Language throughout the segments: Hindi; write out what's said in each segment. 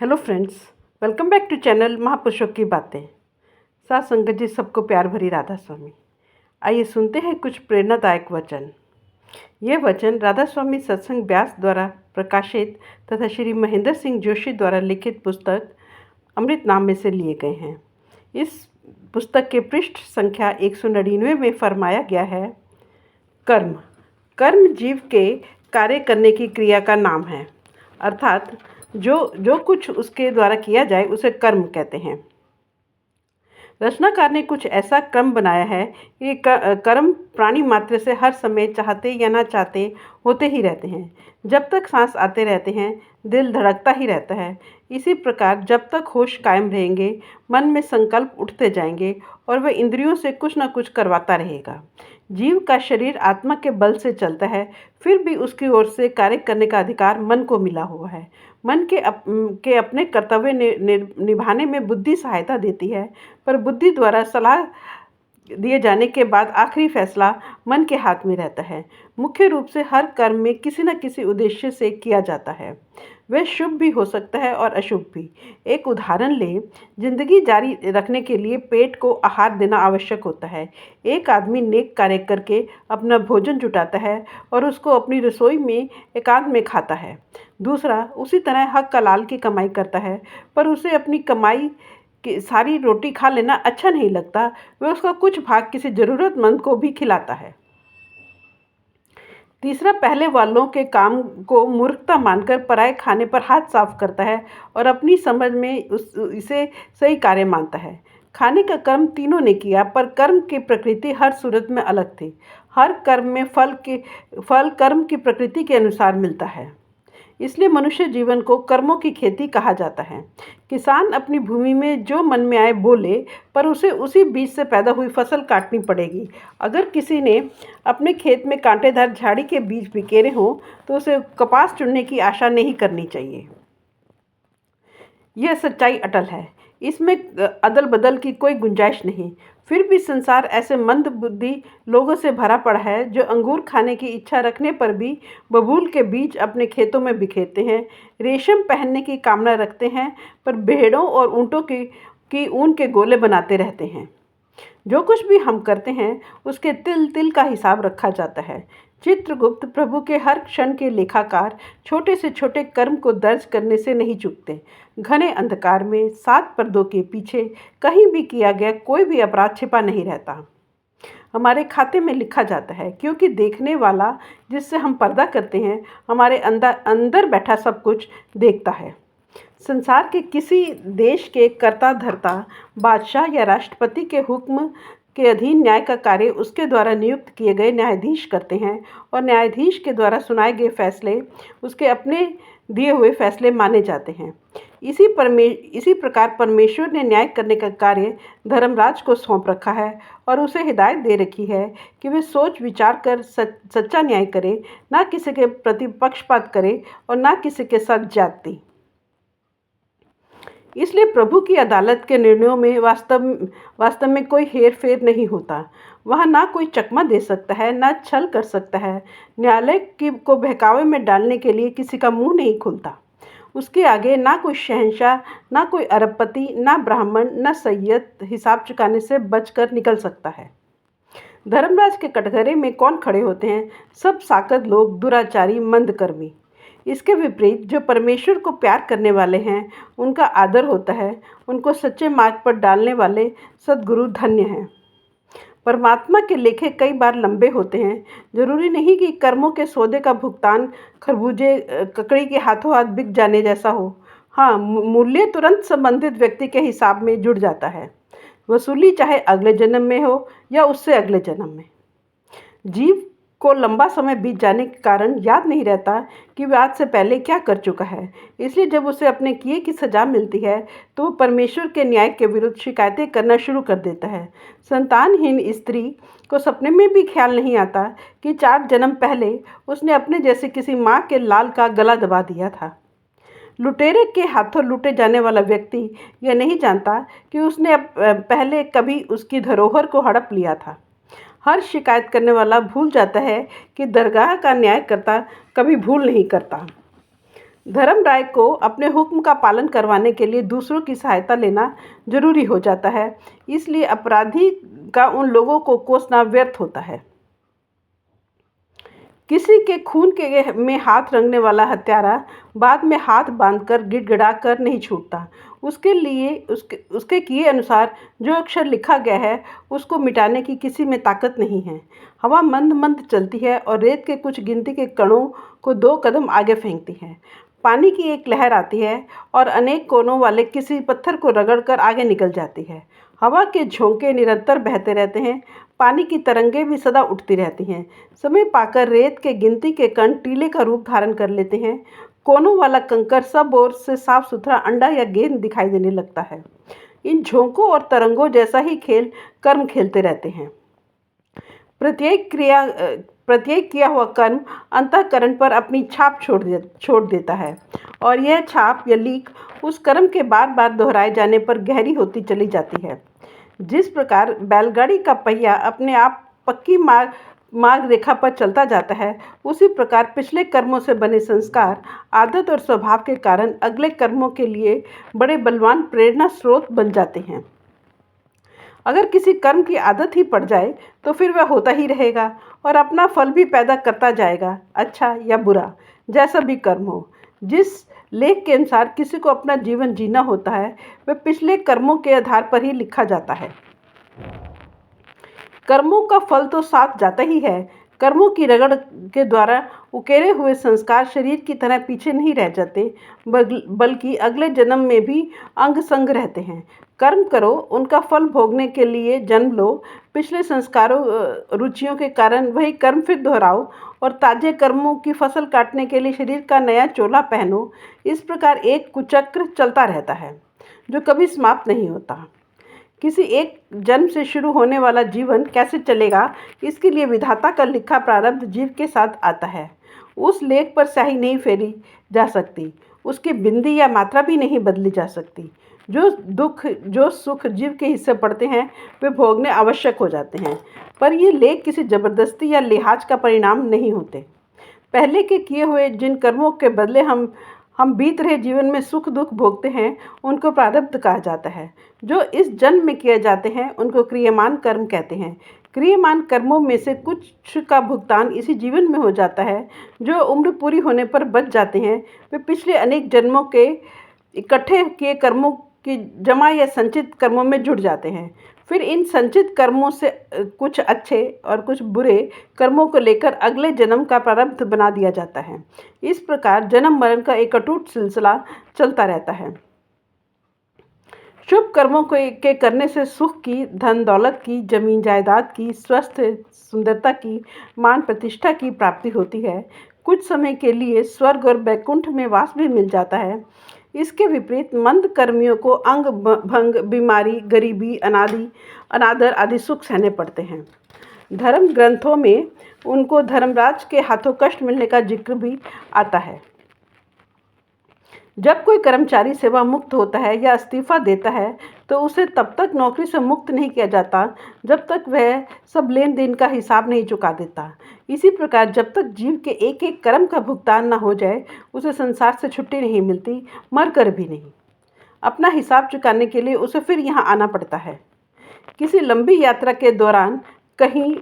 Hello friends, welcome back to channel महापुरुषों की बातें। साथ संगत जी, सबको प्यार भरी राधा स्वामी। आइए सुनते हैं कुछ प्रेरणादायक वचन। ये वचन राधा स्वामी सत्संग व्यास द्वारा प्रकाशित तथा श्री महेंद्र सिंह जोशी द्वारा लिखित पुस्तक अमृत नाम में से लिए गए हैं। इस पुस्तक के पृष्ठ संख्या 199 में फरमाया गया है, कर्म कर्म जीव के कार्य करने की क्रिया का नाम है, अर्थात जो कुछ उसके द्वारा किया जाए उसे कर्म कहते हैं। रचनाकार ने कुछ ऐसा क्रम बनाया है कि कर्म प्राणी मात्र से हर समय चाहते या ना चाहते होते ही रहते हैं। जब तक सांस आते रहते हैं, दिल धड़कता ही रहता है। इसी प्रकार जब तक होश कायम रहेंगे, मन में संकल्प उठते जाएंगे और वह इंद्रियों से कुछ न कुछ करवाता रहेगा। जीव का शरीर आत्मा के बल से चलता है, फिर भी उसकी ओर से कार्य करने का अधिकार मन को मिला हुआ है। मन के अपने कर्तव्य निभाने में बुद्धि सहायता देती है, पर बुद्धि द्वारा सलाह दिए जाने के बाद आखिरी फैसला मन के हाथ में रहता है। मुख्य रूप से हर कर्म में किसी न किसी उद्देश्य से किया जाता है। वह शुभ भी हो सकता है और अशुभ भी। एक उदाहरण लें, जिंदगी जारी रखने के लिए पेट को आहार देना आवश्यक होता है। एक आदमी नेक कार्य करके अपना भोजन जुटाता है और उसको अपनी रसोई में एकांत में खाता है। दूसरा उसी तरह हक हलाल की कमाई करता है, पर उसे अपनी कमाई कि सारी रोटी खा लेना अच्छा नहीं लगता। वह उसका कुछ भाग किसी ज़रूरतमंद को भी खिलाता है। तीसरा पहले वालों के काम को मूर्खता मानकर पराये खाने पर हाथ साफ करता है और अपनी समझ में इसे सही कार्य मानता है। खाने का कर्म तीनों ने किया, पर कर्म की प्रकृति हर सूरत में अलग थी। हर कर्म में फल कर्म की प्रकृति के अनुसार मिलता है। इसलिए मनुष्य जीवन को कर्मों की खेती कहा जाता है। किसान अपनी भूमि में जो मन में आए बोले, पर उसे उसी बीज से पैदा हुई फसल काटनी पड़ेगी। अगर किसी ने अपने खेत में कांटेदार झाड़ी के बीज बिखेरे हों, तो उसे कपास चुनने की आशा नहीं करनी चाहिए। यह सच्चाई अटल है, इसमें अदल बदल की कोई गुंजाइश नहीं। फिर भी संसार ऐसे मंद बुद्धि लोगों से भरा पड़ा है जो अंगूर खाने की इच्छा रखने पर भी बबूल के बीज अपने खेतों में बिखेरते हैं। रेशम पहनने की कामना रखते हैं, पर भेड़ों और ऊँटों की ऊन के गोले बनाते रहते हैं। जो कुछ भी हम करते हैं, उसके तिल तिल का हिसाब रखा जाता है। चित्रगुप्त प्रभु के हर क्षण के लेखाकार छोटे से छोटे कर्म को दर्ज करने से नहीं चूकते। घने अंधकार में 7 पर्दों के पीछे कहीं भी किया गया कोई भी अपराध छिपा नहीं रहता, हमारे खाते में लिखा जाता है, क्योंकि देखने वाला जिससे हम पर्दा करते हैं, हमारे अंदर बैठा सब कुछ देखता है। संसार के किसी देश के कर्ता धर्ता, बादशाह या राष्ट्रपति के हुक्म के अधीन न्याय का कार्य उसके द्वारा नियुक्त किए गए न्यायाधीश करते हैं, और न्यायाधीश के द्वारा सुनाए गए फैसले उसके अपने दिए हुए फैसले माने जाते हैं। इसी प्रकार परमेश्वर ने न्याय करने का कार्य धर्मराज को सौंप रखा है और उसे हिदायत दे रखी है कि वे सोच विचार कर सच्चा न्याय करे, ना किसी के प्रति पक्षपात करे और ना किसी के साथ ज्यादती। इसलिए प्रभु की अदालत के निर्णयों में वास्तव में कोई हेर फेर नहीं होता। वह ना कोई चकमा दे सकता है, ना छल कर सकता है। न्यायालय को बहकावे में डालने के लिए किसी का मुंह नहीं खुलता। उसके आगे ना कोई शहंशाह, ना कोई अरबपति, ना ब्राह्मण, ना सैयद हिसाब चुकाने से बचकर निकल सकता है। धर्मराज के कटघरे में कौन खड़े होते हैं? सब साकद लोग, दुराचारी, मंदकर्मी। इसके विपरीत जो परमेश्वर को प्यार करने वाले हैं, उनका आदर होता है। उनको सच्चे मार्ग पर डालने वाले सद्गुरु धन्य हैं। परमात्मा के लेखे कई बार लंबे होते हैं। जरूरी नहीं कि कर्मों के सौदे का भुगतान खरबूजे ककड़ी के हाथों हाथ बिक जाने जैसा हो। हाँ, मूल्य तुरंत संबंधित व्यक्ति के हिसाब में जुड़ जाता है। वसूली चाहे अगले जन्म में हो या उससे अगले जन्म में। जीव को लंबा समय बीत जाने के कारण याद नहीं रहता कि वह आज से पहले क्या कर चुका है। इसलिए जब उसे अपने किए की सजा मिलती है, तो वो परमेश्वर के न्याय के विरुद्ध शिकायतें करना शुरू कर देता है। संतानहीन स्त्री को सपने में भी ख्याल नहीं आता कि 4 जन्म पहले उसने अपने जैसे किसी माँ के लाल का गला दबा दिया था। लुटेरे के हाथों लूटे जाने वाला व्यक्ति यह नहीं जानता कि उसने पहले कभी उसकी धरोहर को हड़प लिया था। हर शिकायत करने वाला भूल जाता है कि दरगाह का न्यायकर्ता कभी भूल नहीं करता। धर्मराय को अपने हुक्म का पालन करवाने के लिए दूसरों की सहायता लेना जरूरी हो जाता है, इसलिए अपराधी का उन लोगों को कोसना व्यर्थ होता है। किसी के खून के में हाथ रंगने वाला हत्यारा बाद में हाथ बांधकर गिड़गिड़ा कर नहीं छूटता। उसके लिए उसके किए अनुसार जो अक्षर लिखा गया है उसको मिटाने की किसी में ताकत नहीं है। हवा मंद मंद चलती है और रेत के कुछ गिनती के कणों को 2 कदम आगे फेंकती है। पानी की एक लहर आती है और अनेक कोनों वाले किसी पत्थर को रगड़कर आगे निकल जाती है। हवा के झोंके निरंतर बहते रहते हैं, पानी की तरंगें भी सदा उठती रहती हैं। समय पाकर रेत के गिनती के कण टीले का रूप धारण कर लेते हैं। कोनों वाला कंकर सब ओर से साफ सुथरा अंडा या गेंद दिखाई देने लगता है। इन झोंकों और तरंगों जैसा ही खेल कर्म खेलते रहते हैं। प्रत्येक किया हुआ कर्म अंतःकरण पर अपनी छाप छोड़ देता है और यह छाप या लीक उस कर्म के बार बार दोहराए जाने पर गहरी होती चली जाती है। जिस प्रकार बैलगाड़ी का पहिया अपने आप पक्की मार्ग रेखा पर चलता जाता है, उसी प्रकार पिछले कर्मों से बने संस्कार, आदत और स्वभाव के कारण अगले कर्मों के लिए बड़े बलवान प्रेरणा स्रोत बन जाते हैं। अगर किसी कर्म की आदत ही पड़ जाए तो फिर वह होता ही रहेगा और अपना फल भी पैदा करता जाएगा, अच्छा या बुरा, जैसा भी कर्म हो। जिस लेख के अनुसार किसी को अपना जीवन जीना होता है वह पिछले कर्मों के आधार पर ही लिखा जाता है। कर्मों का फल तो साथ जाता ही है। कर्मों की रगड़ के द्वारा उकेरे हुए संस्कार शरीर की तरह पीछे नहीं रह जाते, बल्कि अगले जन्म में भी अंग संग रहते हैं। कर्म करो, उनका फल भोगने के लिए जन्म लो, पिछले संस्कारों रुचियों के कारण वही कर्म फिर दोहराओ और ताजे कर्मों की फसल काटने के लिए शरीर का नया चोला पहनो। इस प्रकार एक कुचक्र चलता रहता है जो कभी समाप्त नहीं होता। किसी एक जन्म से शुरू होने वाला जीवन कैसे चलेगा, इसके लिए विधाता का लिखा प्रारब्ध जीव के साथ आता है। उस लेख पर स्याही नहीं फेरी जा सकती, उसकी बिंदी या मात्रा भी नहीं बदली जा सकती। जो दुख जो सुख जीव के हिस्से पड़ते हैं वे भोगने आवश्यक हो जाते हैं, पर ये लेख किसी जबरदस्ती या लिहाज का परिणाम नहीं होते। पहले के किए हुए जिन कर्मों के बदले हम बीत रहे जीवन में सुख दुख भोगते हैं उनको प्रारब्ध कहा जाता है। जो इस जन्म में किए जाते हैं उनको क्रियमान कर्म कहते हैं। क्रियमान कर्मों में से कुछ का भुगतान इसी जीवन में हो जाता है। जो उम्र पूरी होने पर बच जाते हैं वे पिछले अनेक जन्मों के इकट्ठे किए कर्मों की जमा या संचित कर्मों में जुड़ जाते हैं। फिर इन संचित कर्मों से कुछ अच्छे और कुछ बुरे कर्मों को लेकर अगले जन्म का प्रारब्ध बना दिया जाता है। इस प्रकार जन्म मरण का एक अटूट सिलसिला चलता रहता है। शुभ कर्मों के करने से सुख की, धन दौलत की, जमीन जायदाद की, स्वास्थ्य सुंदरता की, मान प्रतिष्ठा की प्राप्ति होती है। कुछ समय के लिए स्वर्ग और बैकुंठ में वास भी मिल जाता है। इसके विपरीत मंद कर्मियों को अंग भंग, बीमारी, गरीबी, अनादर आदि सुख सहने पड़ते हैं। धर्म ग्रंथों में उनको धर्मराज के हाथों कष्ट मिलने का जिक्र भी आता है। जब कोई कर्मचारी सेवा मुक्त होता है या इस्तीफा देता है तो उसे तब तक नौकरी से मुक्त नहीं किया जाता जब तक वह सब लेन देन का हिसाब नहीं चुका देता। इसी प्रकार जब तक जीव के एक एक कर्म का भुगतान न हो जाए उसे संसार से छुट्टी नहीं मिलती, मर कर भी नहीं। अपना हिसाब चुकाने के लिए उसे फिर यहाँ आना पड़ता है। किसी लंबी यात्रा के दौरान कहीं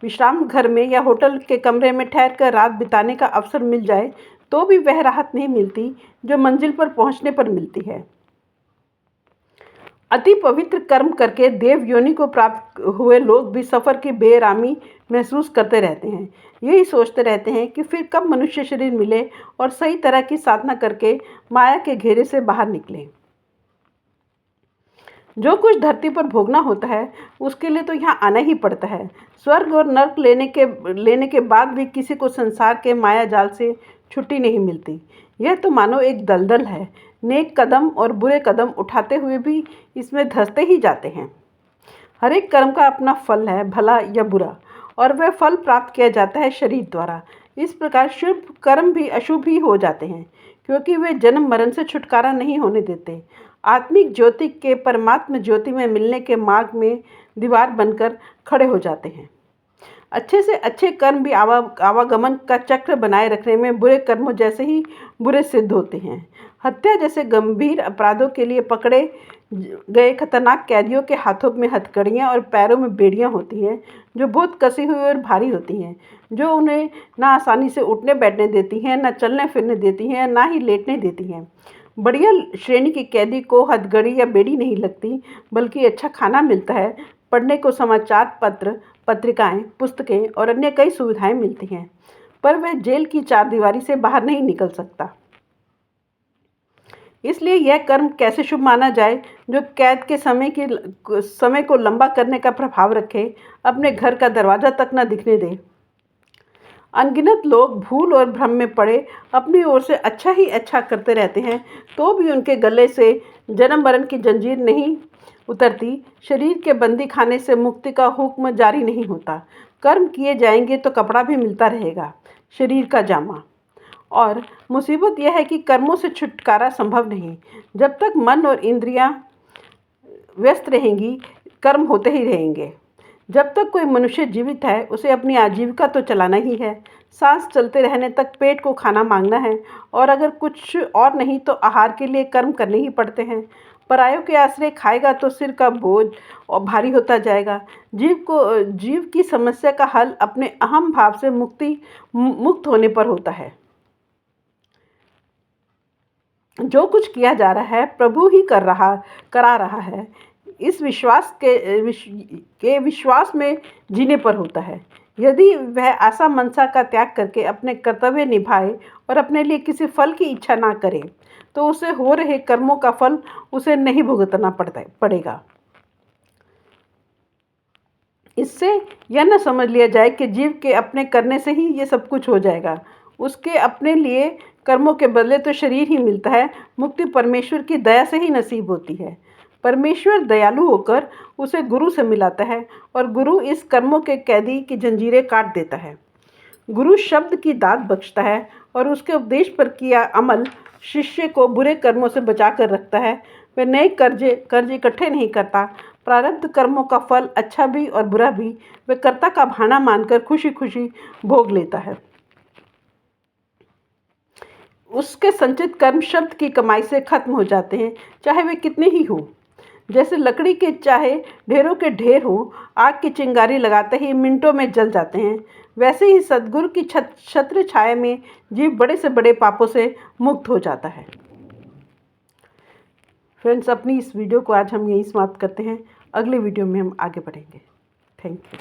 विश्राम घर में या होटल के कमरे में ठहर कर रात बिताने का अवसर मिल जाए तो भी वह राहत नहीं मिलती जो मंजिल पर पहुंचने पर मिलती है। अति पवित्र कर्म करके देव योनि को प्राप्त हुए लोग भी सफ़र की बेआरामी महसूस करते रहते हैं। यही सोचते रहते हैं कि फिर कब मनुष्य शरीर मिले और सही तरह की साधना करके माया के घेरे से बाहर निकले। जो कुछ धरती पर भोगना होता है उसके लिए तो यहाँ आना ही पड़ता है। स्वर्ग और नर्क लेने के बाद भी किसी को संसार के माया जाल से छुट्टी नहीं मिलती। यह तो मानो एक दलदल है। नेक कदम और बुरे कदम उठाते हुए भी इसमें धंसते ही जाते हैं। हर एक कर्म का अपना फल है, भला या बुरा, और वह फल प्राप्त किया जाता है शरीर द्वारा। इस प्रकार शुभ कर्म भी अशुभ ही हो जाते हैं क्योंकि वे जन्म मरण से छुटकारा नहीं होने देते। आत्मिक ज्योति के परमात्म ज्योति में मिलने के मार्ग में दीवार बनकर खड़े हो जाते हैं। अच्छे से अच्छे कर्म भी आवागमन का चक्र बनाए रखने में बुरे कर्मों जैसे ही बुरे सिद्ध होते हैं। हत्या जैसे गंभीर अपराधों के लिए पकड़े गए खतरनाक कैदियों के हाथों में हथकड़ियाँ और पैरों में बेड़ियाँ होती हैं, जो बहुत कसी हुई और भारी होती हैं, जो उन्हें ना आसानी से उठने बैठने देती हैं, ना चलने फिरने देती हैं, ना ही लेटने देती हैं। बढ़िया श्रेणी के कैदी को हथकड़ी या बेड़ी नहीं लगती, बल्कि अच्छा खाना मिलता है, पढ़ने को समाचार पत्र, पत्रिकाएं, पुस्तकें और अन्य कई सुविधाएं मिलती हैं, पर वह जेल की चारदीवारी से बाहर नहीं निकल सकता। इसलिए यह कर्म कैसे शुभ माना जाए जो कैद के समय को लंबा करने का प्रभाव रखे, अपने घर का दरवाज़ा तक न दिखने दे। अनगिनत लोग भूल और भ्रम में पड़े अपनी ओर से अच्छा ही अच्छा करते रहते हैं, तो भी उनके गले से जन्म मरण की जंजीर नहीं उतरती, शरीर के बंदी खाने से मुक्ति का हुक्म जारी नहीं होता। कर्म किए जाएंगे तो कपड़ा भी मिलता रहेगा, शरीर का जामा। और मुसीबत यह है कि कर्मों से छुटकारा संभव नहीं। जब तक मन और इंद्रियां व्यस्त रहेंगी, कर्म होते ही रहेंगे। जब तक कोई मनुष्य जीवित है, उसे अपनी आजीविका तो चलाना ही है। सांस चलते रहने तक पेट को खाना मांगना है, और अगर कुछ और नहीं तो आहार के लिए कर्म करने ही पड़ते हैं। परायों के आश्रय खाएगा तो सिर का बोझ और भारी होता जाएगा। जीव की समस्या का हल अपने अहम भाव से मुक्त होने पर होता है। जो कुछ किया जा रहा है प्रभु ही करा रहा है, इस विश्वास में जीने पर होता है। यदि वह आशा मनसा का त्याग करके अपने कर्तव्य निभाए और अपने लिए किसी फल की इच्छा ना करे, तो उसे हो रहे कर्मों का फल उसे नहीं भुगतना पड़ेगा। इससे यह न समझ लिया जाए कि जीव के अपने करने से ही ये सब कुछ हो जाएगा। उसके अपने लिए कर्मों के बदले तो शरीर ही मिलता है। मुक्ति परमेश्वर की दया से ही नसीब होती है। परमेश्वर दयालु होकर उसे गुरु से मिलाता है, और गुरु इस कर्मों के कैदी की जंजीरें काट देता है। गुरु शब्द की दात बख्शता है, और उसके उपदेश पर किया अमल शिष्य को बुरे कर्मों से बचा कर रखता है। वह नए कर्ज इकट्ठे नहीं करता। प्रारब्ध कर्मों का फल अच्छा भी और बुरा भी वह कर्ता का भाना मानकर खुशी खुशी भोग लेता है। उसके संचित कर्म शब्द की कमाई से खत्म हो जाते हैं, चाहे वे कितने ही हों। जैसे लकड़ी के चाहे ढेरों के ढेर हो, आग की चिंगारी लगाते ही मिनटों में जल जाते हैं, वैसे ही सद्गुरु की छत्र छाया में जीव बड़े से बड़े पापों से मुक्त हो जाता है। फ्रेंड्स, अपनी इस वीडियो को आज हम यहीं समाप्त करते हैं। अगले वीडियो में हम आगे बढ़ेंगे। Thank you.